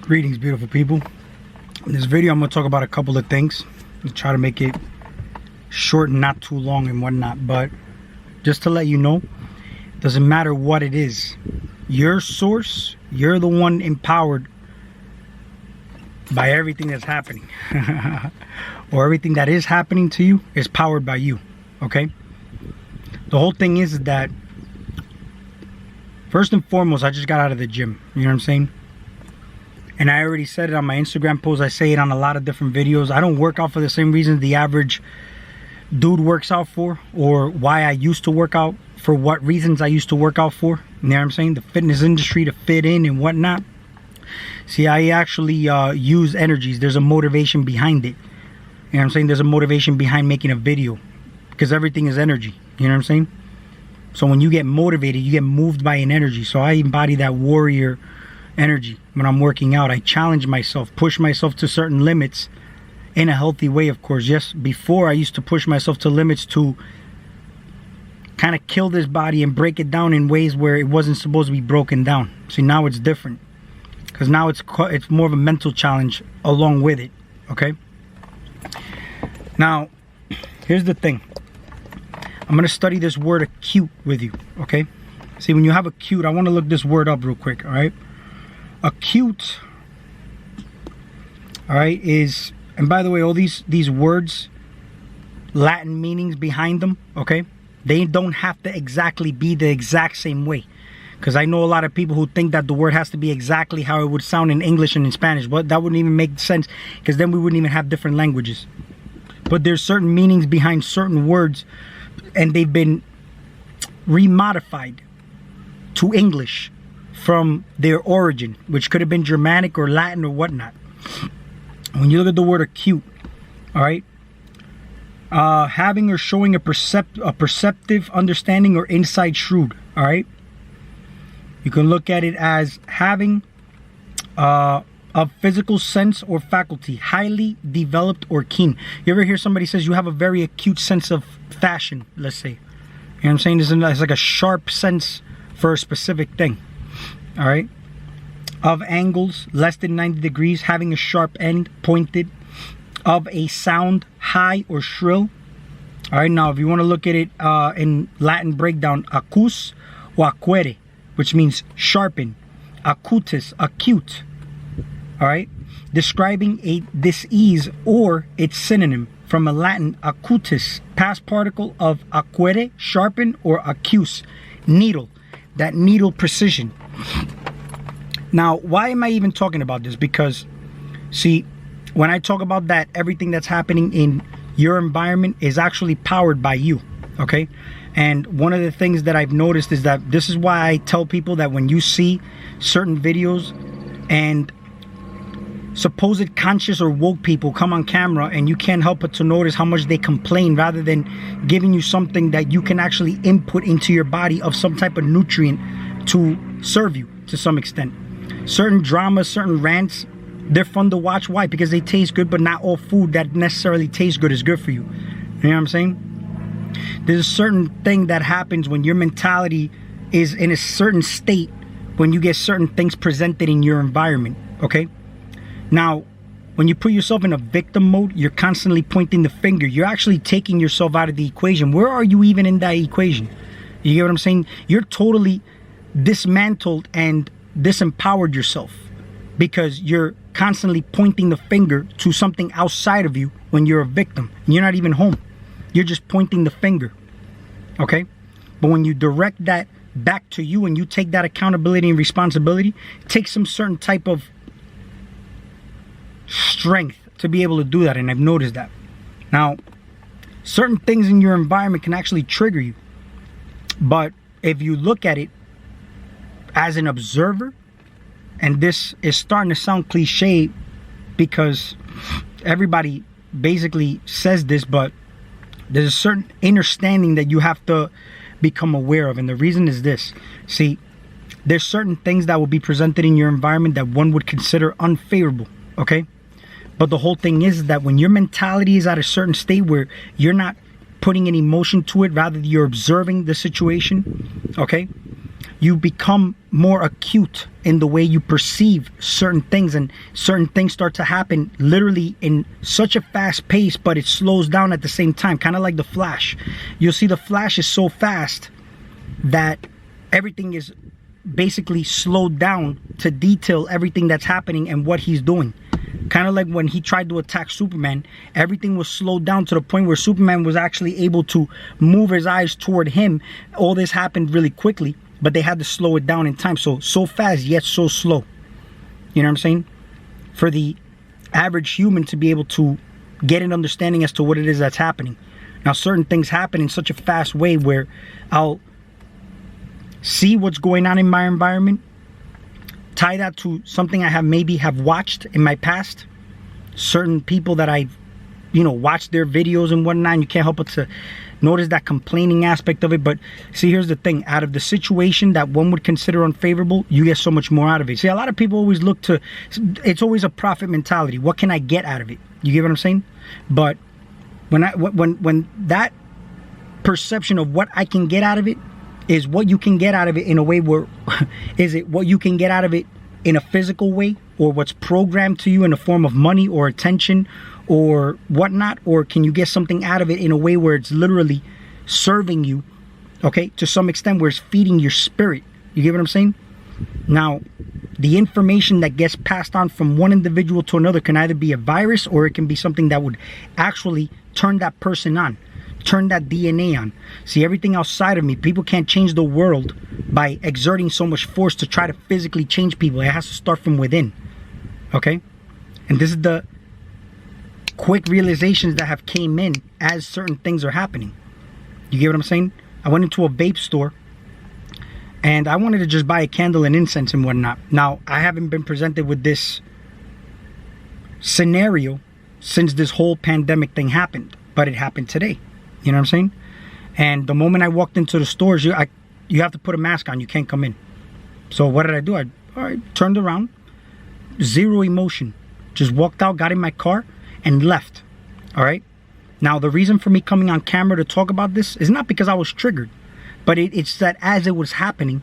Greetings, beautiful people. In this video, I'm going to talk about a couple of things. I'll try to make it short and not too long and whatnot. But just to let you know, it doesn't matter what it is. Your source, you're the one empowered by everything that's happening. Or everything that is happening to you is powered by you. Okay? The whole thing is that, first and foremost, I just got out of the gym. You know what I'm saying? And I already said it on my Instagram post. I say it on a lot of different videos. I don't work out for the same reasons the average dude works out for, or why I used to work out, for what reasons I used to work out for. You know what I'm saying? The fitness industry, to fit in and whatnot. See, I actually use energies. There's a motivation behind it. You know what I'm saying? There's a motivation behind making a video, because everything is energy. You know what I'm saying? So when you get motivated, you get moved by an energy. So I embody that warrior energy when I'm working out. I challenge myself, push myself to certain limits in a healthy way, of course. Yes, before I used to push myself to limits to kind of kill this body and break it down in ways where it wasn't supposed to be broken down. See, now it's different, because now it's more of a mental challenge along with it. Okay, now here's the thing. I'm going to study this word acute with you. Okay, see, when you have acute, I want to look this word up real quick. All right, acute, all right, is, and by the way, all these words, Latin meanings behind them, okay, they don't have to exactly be the exact same way, because I know a lot of people who think that the word has to be exactly how it would sound in English and in Spanish, but that wouldn't even make sense, because then we wouldn't even have different languages. But there's certain meanings behind certain words, and they've been remodified to English from their origin, which could have been Germanic or Latin or whatnot. When you look at the word acute, all right, having or showing a perceptive understanding or insight shrewd, all right. You can look at it as having a physical sense or faculty, highly developed or keen. You ever hear somebody says you have a very acute sense of fashion, let's say. You know what I'm saying? It's like a sharp sense for a specific thing. All right, of angles less than 90 degrees, having a sharp end, pointed, of a sound, high or shrill. All right, now if you want to look at it in Latin breakdown, acus or acuere, which means sharpen, acutus, acute. All right, describing a dis-ease or its synonym from a Latin acutus, past particle of acuere, sharpen, or acus, needle, that needle precision. Now, why am I even talking about this? Because, see, when I talk about that, everything that's happening in your environment is actually powered by you, okay? And one of the things that I've noticed is that this is why I tell people that when you see certain videos and supposed conscious or woke people come on camera, and you can't help but to notice how much they complain rather than giving you something that you can actually input into your body of some type of nutrient to serve you to some extent. Certain dramas, certain rants, they're fun to watch. Why? Because they taste good, but not all food that necessarily tastes good is good for you. You know what I'm saying? There's a certain thing that happens when your mentality is in a certain state, when you get certain things presented in your environment, okay? Now, when you put yourself in a victim mode, you're constantly pointing the finger. You're actually taking yourself out of the equation. Where are you even in that equation? You get what I'm saying? You're totally dismantled and disempowered yourself, because you're constantly pointing the finger to something outside of you when you're a victim. You're not even home. You're just pointing the finger, okay? But when you direct that back to you and you take that accountability and responsibility, it takes some certain type of strength to be able to do that, and I've noticed that. Now, certain things in your environment can actually trigger you, but if you look at it as an observer, and this is starting to sound cliche because everybody basically says this, but there's a certain understanding that you have to become aware of, and the reason is this. See, there's certain things that will be presented in your environment that one would consider unfavorable, okay? But the whole thing is that when your mentality is at a certain state where you're not putting any emotion to it, rather you're observing the situation, okay? you become more acute in the way you perceive certain things, and certain things start to happen literally in such a fast pace, but it slows down at the same time, kind of like the Flash. You'll see the Flash is so fast that everything is basically slowed down to detail everything that's happening and what he's doing. Kind of like when he tried to attack Superman, everything was slowed down to the point where Superman was actually able to move his eyes toward him. All this happened really quickly, but they had to slow it down in time. So fast yet so slow. You know what I'm saying? For the average human to be able to get an understanding as to what it is that's happening. Now, certain things happen in such a fast way where I'll see what's going on in my environment, tie that to something I maybe have watched in my past, certain people that I've, watched their videos and whatnot, and you can't help but to notice that complaining aspect of it. But see, here's the thing. Out of the situation that one would consider unfavorable, you get so much more out of it. See, a lot of people always look to, it's always a profit mentality. What can I get out of it? You get what I'm saying? But when that perception of what I can get out of it is what you can get out of it in a way where, is it what you can get out of it in a physical way, or what's programmed to you in the form of money or attention or whatnot, or can you get something out of it in a way where it's literally serving you, okay, to some extent, where it's feeding your spirit? You get what I'm saying? Now, the information that gets passed on from one individual to another can either be a virus, or it can be something that would actually turn that person on, turn that DNA on. See, everything outside of me, people can't change the world by exerting so much force to try to physically change people. It has to start from within, okay? And this is the quick realizations that have came in as certain things are happening. You get what I'm saying? I went into a vape store and I wanted to just buy a candle and incense and whatnot. Now, I haven't been presented with this scenario since this whole pandemic thing happened, but it happened today. You know what I'm saying? And the moment I walked into the stores, you have to put a mask on. You can't come in. So what did I do? I turned around, zero emotion, just walked out, got in my car, and left. All right? Now, the reason for me coming on camera to talk about this is not because I was triggered, but it's that as it was happening,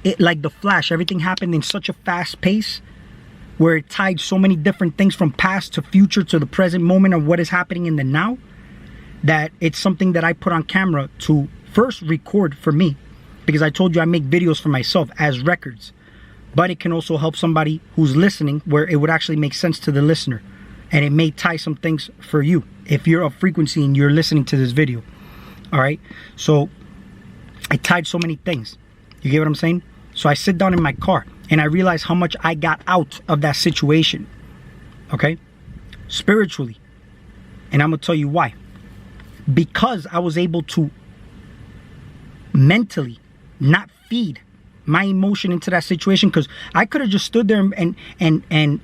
it, like the Flash, everything happened in such a fast pace where it tied so many different things from past to future to the present moment of what is happening in the now, that it's something that I put on camera to first record for me, because I told you I make videos for myself as records, but it can also help somebody who's listening where it would actually make sense to the listener, and it may tie some things for you if you're of frequency and you're listening to this video. All right, so I tied so many things. You get what I'm saying? So I sit down in my car and I realize how much I got out of that situation, okay, spiritually. And I'm gonna tell you why. Because I was able to mentally not feed my emotion into that situation, because I could have just stood there and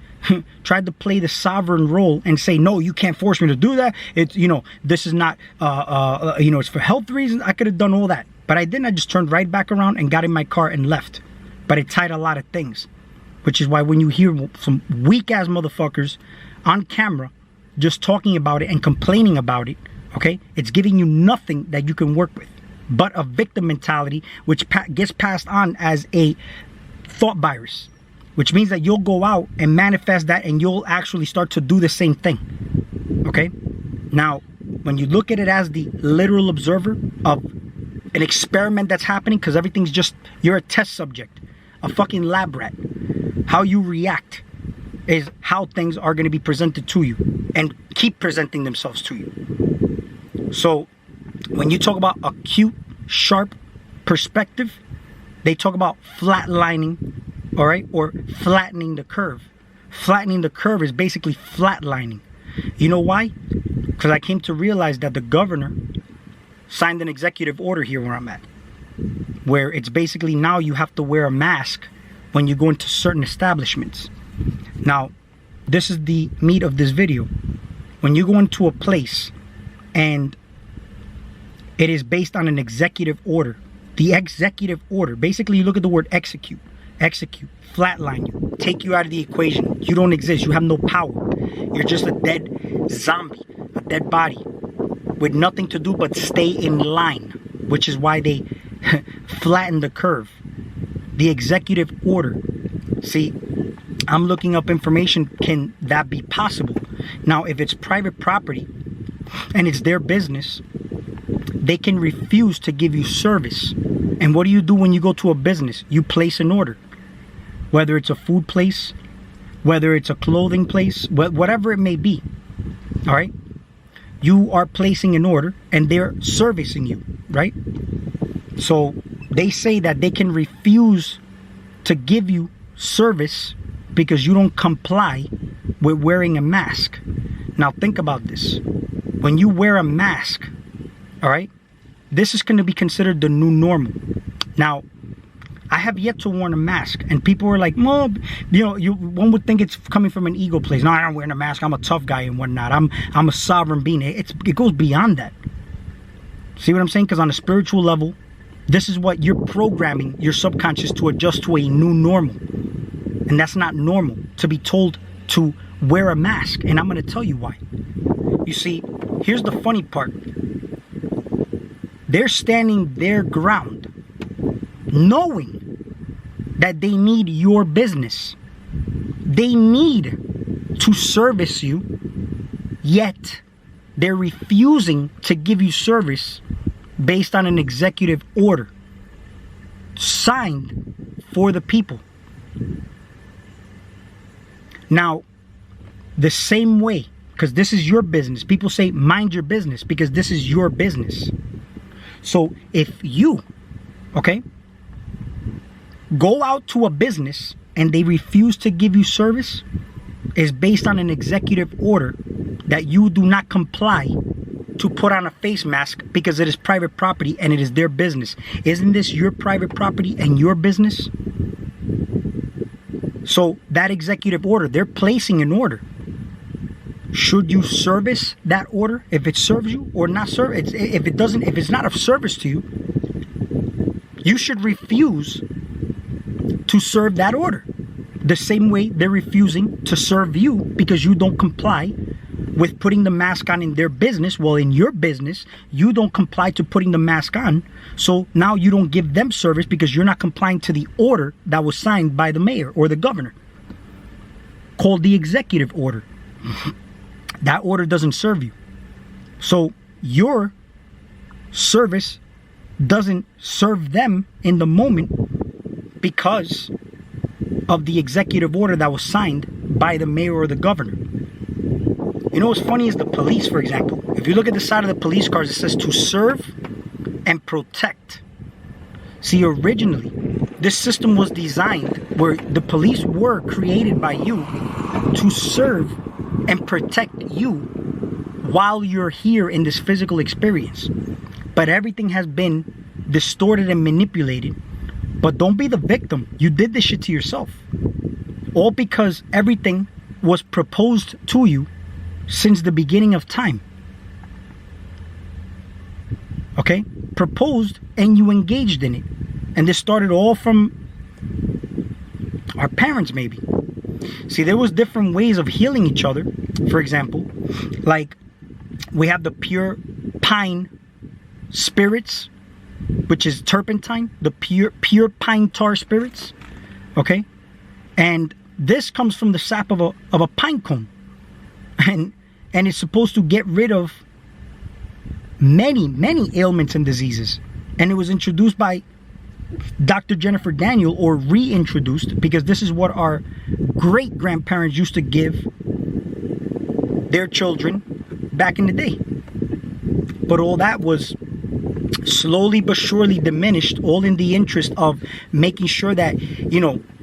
tried to play the sovereign role and say, no, you can't force me to do that. It's, this is not, it's for health reasons. I could have done all that, but I didn't. I just turned right back around and got in my car and left. But it tied a lot of things, which is why when you hear some weak ass motherfuckers on camera just talking about it and complaining about it, okay, it's giving you nothing that you can work with but a victim mentality, which gets passed on as a thought virus, which means that you'll go out and manifest that and you'll actually start to do the same thing, okay? Now, when you look at it as the literal observer of an experiment that's happening, because everything's just, you're a test subject, a fucking lab rat. How you react is how things are going to be presented to you and keep presenting themselves to you. So when you talk about acute, sharp perspective, they talk about flatlining, all right, or flattening the curve. Flattening the curve is basically flatlining. You know why? Because I came to realize that the governor signed an executive order here where I'm at, where it's basically now you have to wear a mask when you go into certain establishments. Now, this is the meat of this video. When you go into a place and it is based on an executive order, the executive order, basically you look at the word execute, flatline you, take you out of the equation. You don't exist. You have no power. You're just a dead zombie, a dead body with nothing to do but stay in line, which is why they flatten the curve. the executive order. See, I'm looking up information. Can that be possible? Now, if it's private property and it's their business, they can refuse to give you service. And what do you do when you go to a business? You place an order. Whether it's a food place, whether it's a clothing place, whatever it may be. All right? You are placing an order and they're servicing you, right? So they say that they can refuse to give you service because you don't comply with wearing a mask. Now think about this. When you wear a mask, all right, this is going to be considered the new normal. Now, I have yet to wear a mask, and people are like, well, one would think it's coming from an ego place. No, I don't wear a mask. I'm a tough guy and whatnot. I'm a sovereign being. It goes beyond that. See what I'm saying? Because on a spiritual level, this is what you're programming your subconscious to adjust to a new normal. And that's not normal, to be told to wear a mask. And I'm going to tell you why. You see, here's the funny part. They're standing their ground, knowing that they need your business. They need to service you, yet they're refusing to give you service based on an executive order signed for the people. Now, the same way, because this is your business. People say, mind your business, because this is your business. So if you, okay, go out to a business and they refuse to give you service, is based on an executive order that you do not comply to put on a face mask because it is private property and it is their business. Isn't this your private property and your business? So that executive order, they're placing an order. Should you service that order if it serves you or not serve? If it's not of service to you, you should refuse to serve that order. The same way they're refusing to serve you because you don't comply with putting the mask on in their business. Well, in your business, you don't comply to putting the mask on. So now you don't give them service because you're not complying to the order that was signed by the mayor or the governor, called the executive order. That order doesn't serve you. So your service doesn't serve them in the moment because of the executive order that was signed by the mayor or the governor. You know what's funny is the police, for example. If you look at the side of the police cars, it says to serve and protect. See, originally, this system was designed where the police were created by you to serve and protect you while you're here in this physical experience. But everything has been distorted and manipulated. But don't be the victim. You did this shit to yourself. All because everything was proposed to you since the beginning of time. Okay? Proposed and you engaged in it. And this started all from our parents, maybe. See, there was different ways of healing each other. For example, like we have the pure pine spirits, which is turpentine, the pure pine tar spirits. Okay? And this comes from the sap of a pine cone. And it's supposed to get rid of many ailments and diseases. And it was introduced by Dr. Jennifer Daniel, or reintroduced, because this is what our great grandparents used to give their children back in the day. But all that was slowly but surely diminished, all in the interest of making sure that,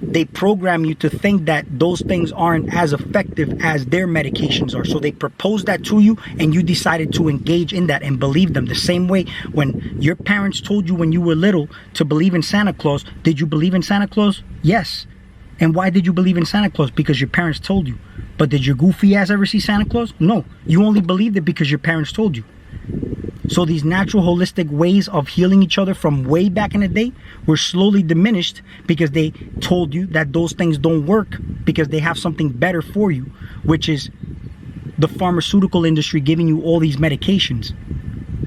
they program you to think that those things aren't as effective as their medications are. So they proposed that to you and you decided to engage in that and believe them. The same way when your parents told you when you were little to believe in Santa Claus, did you believe in Santa Claus? Yes. And why did you believe in Santa Claus? Because your parents told you. But did your goofy ass ever see Santa Claus? No. You only believed it because your parents told you. So these natural holistic ways of healing each other from way back in the day were slowly diminished because they told you that those things don't work because they have something better for you, which is the pharmaceutical industry giving you all these medications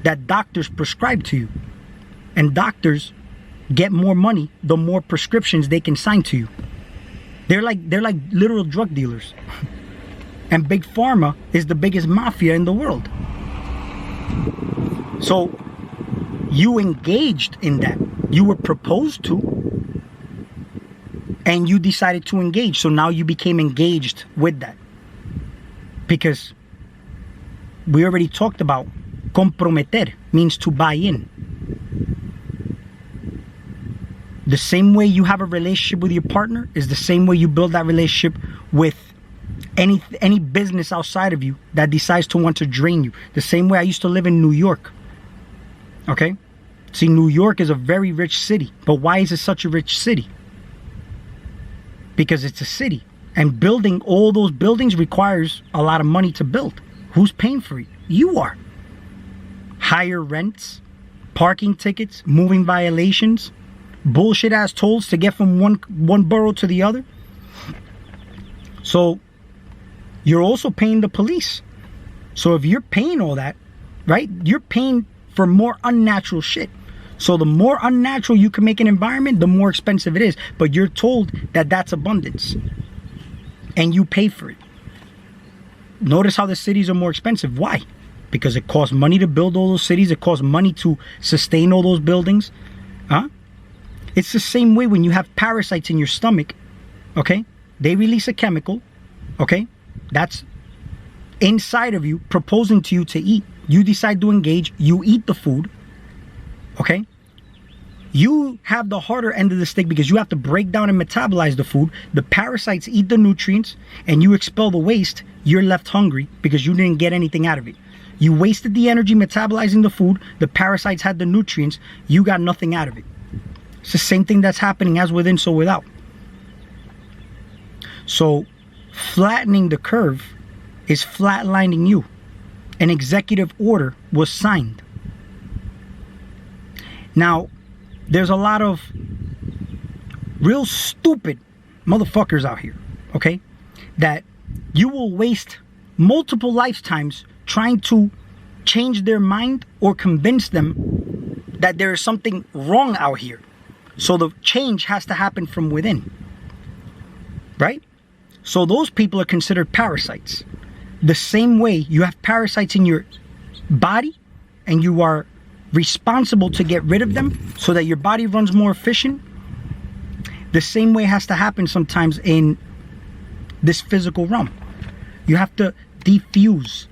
that doctors prescribe to you. And doctors get more money the more prescriptions they can sign to you. They're like literal drug dealers. And Big Pharma is the biggest mafia in the world. So you engaged in that. You were proposed to, and you decided to engage. So now you became engaged with that. Because we already talked about comprometer means to buy in. The same way you have a relationship with your partner is the same way you build that relationship with any business outside of you that decides to want to drain you. The same way I used to live in New York. Okay? See, New York is a very rich city. But why is it such a rich city? Because it's a city. And building all those buildings requires a lot of money to build. Who's paying for it? You are. Higher rents, parking tickets, moving violations, bullshit ass tolls to get from one borough to the other. So you're also paying the police. So if you're paying all that, right, you're paying for more unnatural shit. So the more unnatural you can make an environment, the more expensive it is. But you're told that that's abundance. And you pay for it. Notice how the cities are more expensive. Why? Because it costs money to build all those cities. It costs money to sustain all those buildings. Huh? It's the same way when you have parasites in your stomach. Okay? They release a chemical. Okay? That's inside of you, proposing to you to eat. You decide to engage. You eat the food. Okay? You have the harder end of the stick because you have to break down and metabolize the food. The parasites eat the nutrients and you expel the waste. You're left hungry because you didn't get anything out of it. You wasted the energy metabolizing the food. The parasites had the nutrients. You got nothing out of it. It's the same thing that's happening as within, so without. So flattening the curve is flatlining you. An executive order was signed. Now, there's a lot of real stupid motherfuckers out here, okay? That you will waste multiple lifetimes trying to change their mind or convince them that there is something wrong out here. So the change has to happen from within, right? So those people are considered parasites. The same way you have parasites in your body and you are responsible to get rid of them so that your body runs more efficient, the same way has to happen sometimes in this physical realm. You have to defuse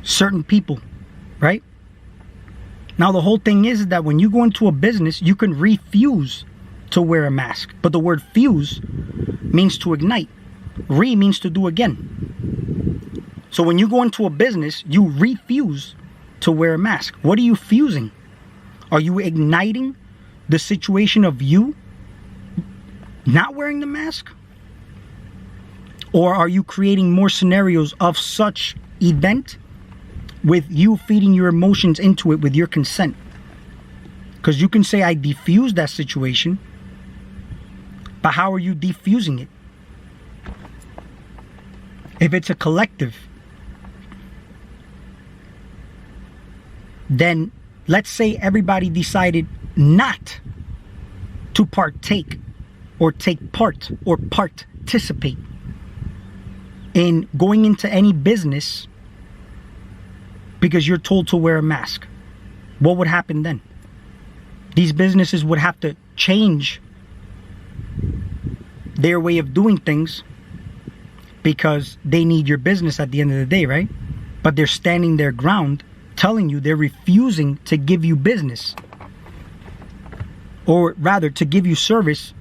certain people, right? Now the whole thing is that when you go into a business, you can refuse to wear a mask. But the word fuse means to ignite. Re means to do again. So when you go into a business, you refuse to wear a mask. What are you fusing? Are you igniting the situation of you not wearing the mask? Or are you creating more scenarios of such event with you feeding your emotions into it with your consent? Because you can say, I defused that situation, but how are you defusing it? If it's a collective, then let's say everybody decided not to partake or take part or participate in going into any business because you're told to wear a mask. What would happen then? These businesses would have to change their way of doing things because they need your business at the end of the day, right? But they're standing their ground, telling you they're refusing to give you business, or rather to give you service,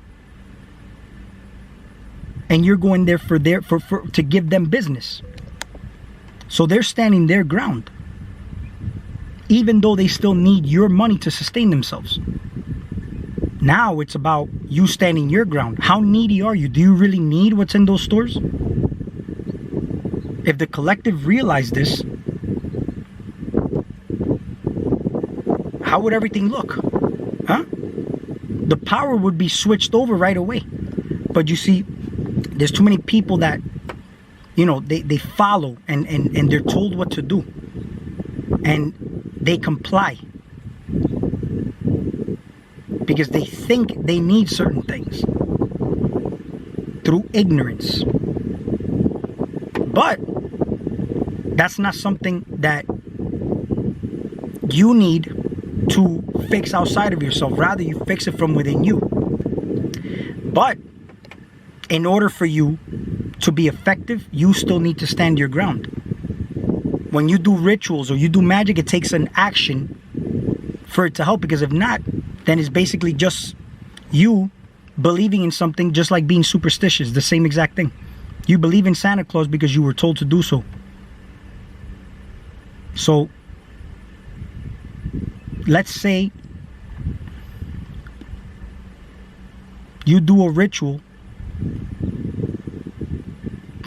and you're going there to give them business. So they're standing their ground, even though they still need your money to sustain themselves. Now it's about you standing your ground. How needy are you? Do you really need what's in those stores? If the collective realized this, how would everything look? Huh? The power would be switched over right away. But you see, there's too many people that, you know, they follow and they're told what to do. And they comply. because they think they need certain things through ignorance. But that's not something that you need to fix outside of yourself. Rather, you fix it from within you. But in order for you to be effective, you still need to stand your ground. When you do rituals or you do magic, it takes an action for it to help, because if not, then it's basically just you believing in something, just like being superstitious, the same exact thing. You believe in Santa Claus because you were told to do so. So let's say you do a ritual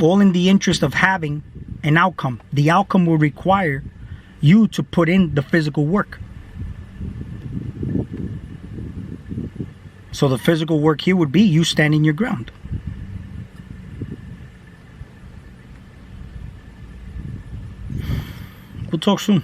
all in the interest of having an outcome. The outcome will require you to put in the physical work. So the physical work here would be you standing your ground. We'll talk soon.